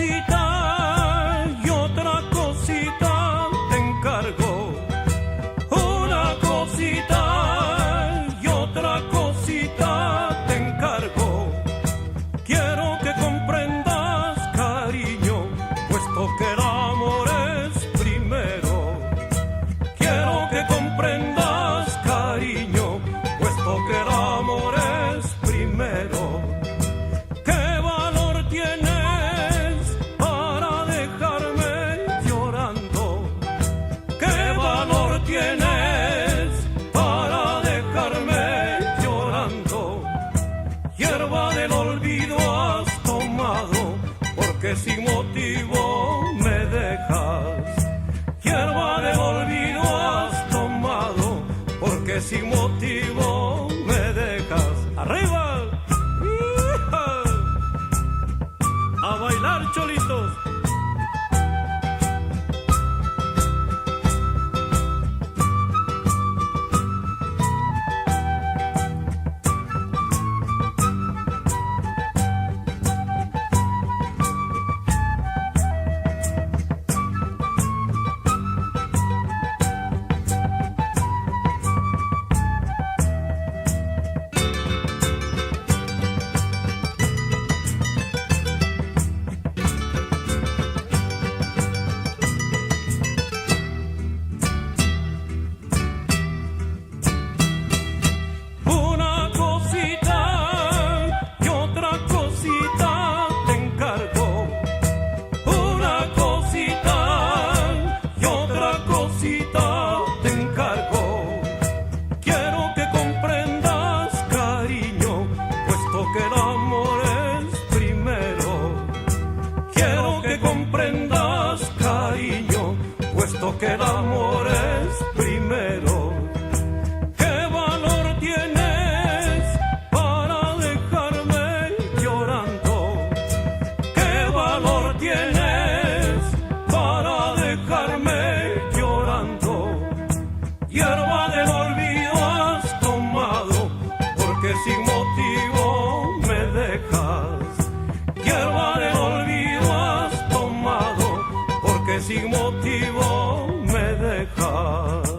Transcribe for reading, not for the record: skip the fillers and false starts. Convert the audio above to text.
cosita y otra cosita te encargo. Una cosita y otra cosita te encargo. Quiero que comprendas, cariño, puesto que el amor es primero. Quiero que comprendas, cariño, puesto que el amor es primero. ¿Qué valor tienes para dejarme llorando? ¿Qué valor tienes para dejarme llorando? Hierba del olvido has tomado, porque sin motivo me dejas. Hierba del olvido has tomado, porque sin motivo me dejas. ¡Arriba! ¡Hija! ¡A bailar, cholitos! Te encargo. Quiero que comprendas, cariño, puesto que el amor es primero. Quiero que comprendas, cariño, puesto que el amor es primero. ¿Qué valor tienes para dejarme llorando? ¿Qué valor tienes para dejarme llorando? Hierba del olvido has tomado, porque sin motivo me dejas. Hierba del olvido has tomado, porque sin motivo me dejas.